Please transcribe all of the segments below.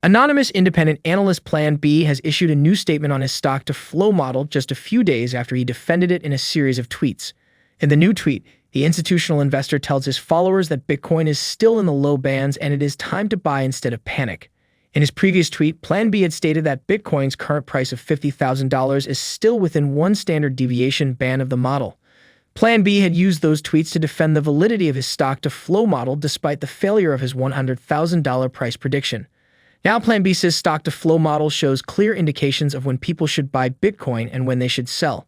Anonymous independent analyst Plan B has issued a new statement on his stock-to-flow model just a few days after he defended it in a series of tweets. In the new tweet, the institutional investor tells his followers that Bitcoin is still in the low bands and it is time to buy instead of panic. In his previous tweet, Plan B had stated that Bitcoin's current price of $50,000 is still within one standard deviation band of the model. Plan B had used those tweets to defend the validity of his stock-to-flow model despite the failure of his $100,000 price prediction. Now Plan B says stock-to-flow model shows clear indications of when people should buy Bitcoin and when they should sell.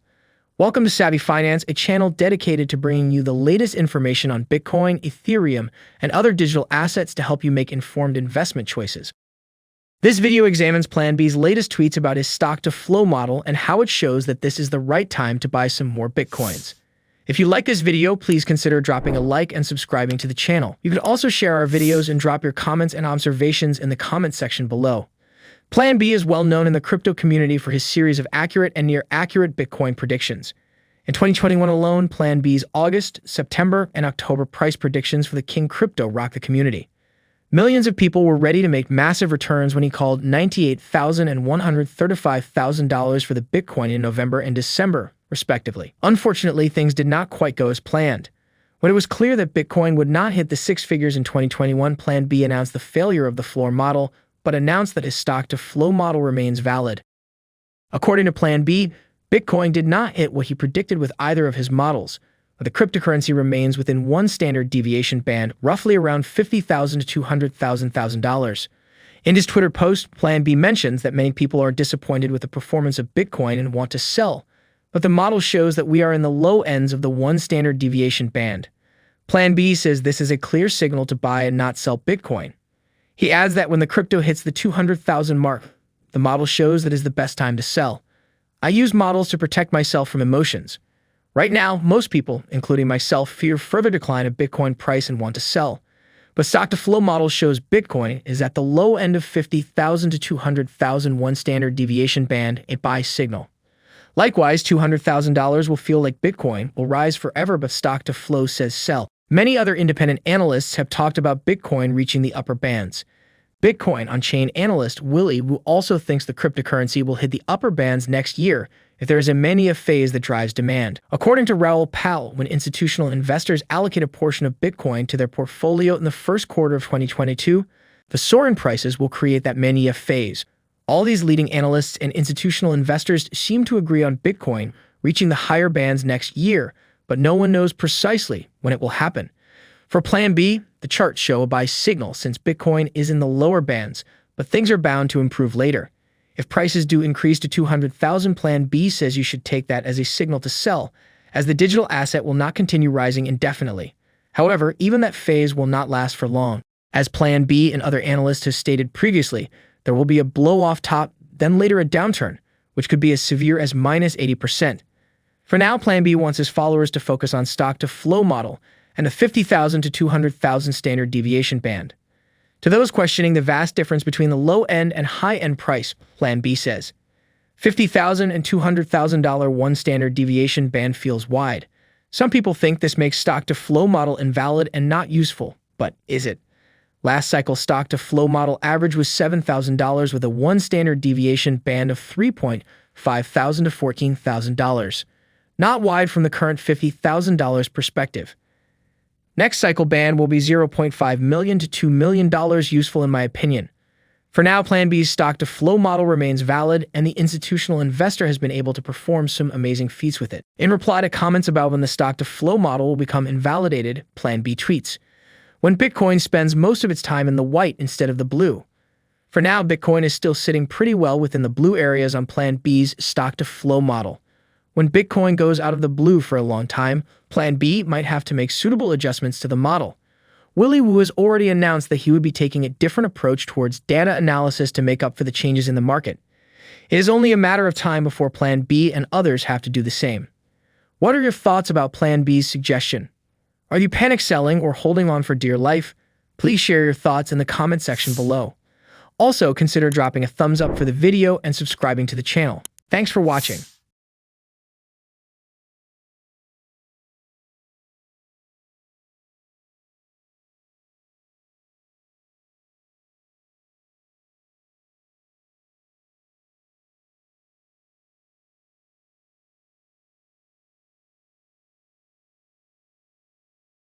Welcome to Savvy Finance, a channel dedicated to bringing you the latest information on Bitcoin, Ethereum, and other digital assets to help you make informed investment choices. This video examines Plan B's latest tweets about his stock-to-flow model and how it shows that this is the right time to buy some more Bitcoins. If you like this video, please consider dropping a like and subscribing to the channel. You can also share our videos and drop your comments and observations in the comment section below. Plan B is well known in the crypto community for his series of accurate and near-accurate Bitcoin predictions. In 2021 alone, Plan B's August, September, and October price predictions for the King Crypto rocked the community. Millions of people were ready to make massive returns when he called $98,000 and $135,000 for the Bitcoin in November and December, respectively. Unfortunately, things did not quite go as planned. When it was clear that Bitcoin would not hit the six figures in 2021, Plan B announced the failure of the floor model, but announced that his stock-to-flow model remains valid. According to Plan B, Bitcoin did not hit what he predicted with either of his models, but the cryptocurrency remains within one standard deviation band, roughly around $50,000 to $200,000. In his Twitter post, Plan B mentions that many people are disappointed with the performance of Bitcoin and want to sell, but the model shows that we are in the low ends of the one standard deviation band. Plan B says this is a clear signal to buy and not sell Bitcoin. He adds that when the crypto hits the 200,000 mark, the model shows that is the best time to sell. I use models to protect myself from emotions. Right now, most people, including myself, fear further decline of Bitcoin price and want to sell. But stock-to-flow model shows Bitcoin is at the low end of 50,000 to 200,000 one standard deviation band, a buy signal. Likewise, $200,000 will feel like Bitcoin will rise forever, but stock-to-flow says sell. Many other independent analysts have talked about Bitcoin reaching the upper bands. Bitcoin on-chain analyst Willy Woo also thinks the cryptocurrency will hit the upper bands next year if there is a mania phase that drives demand. According to Raoul Pal, when institutional investors allocate a portion of Bitcoin to their portfolio in the first quarter of 2022, the soaring prices will create that mania phase. All these leading analysts and institutional investors seem to agree on Bitcoin reaching the higher bands next year, but no one knows precisely when it will happen. For Plan B, the charts show a buy signal since Bitcoin is in the lower bands, but things are bound to improve later. If prices do increase to 200,000, Plan B says you should take that as a signal to sell, as the digital asset will not continue rising indefinitely. However, even that phase will not last for long. As Plan B and other analysts have stated previously, there will be a blow-off top, then later a downturn, which could be as severe as minus 80%. For now, Plan B wants his followers to focus on stock-to-flow model and the 50,000 to 200,000 standard deviation band. To those questioning the vast difference between the low-end and high-end price, Plan B says, $50,000 and $200,000 one standard deviation band feels wide. Some people think this makes stock-to-flow model invalid and not useful, but is it? Last cycle stock-to-flow model average was $7,000 with a one standard deviation band of $3,500 to $14,000. Not wide from the current $50,000 perspective. Next cycle band will be $0.5 million to $2 million, useful in my opinion. For now, Plan B's stock-to-flow model remains valid, and the institutional investor has been able to perform some amazing feats with it. In reply to comments about when the stock-to-flow model will become invalidated, Plan B tweets, when Bitcoin spends most of its time in the white instead of the blue. For now, Bitcoin is still sitting pretty well within the blue areas on Plan B's stock-to-flow model. When Bitcoin goes out of the blue for a long time, Plan B might have to make suitable adjustments to the model. Willy Woo has already announced that he would be taking a different approach towards data analysis to make up for the changes in the market. It is only a matter of time before Plan B and others have to do the same. What are your thoughts about Plan B's suggestion? Are you panic selling or holding on for dear life? Please share your thoughts in the comment section below. Also, consider dropping a thumbs up for the video and subscribing to the channel. Thanks for watching.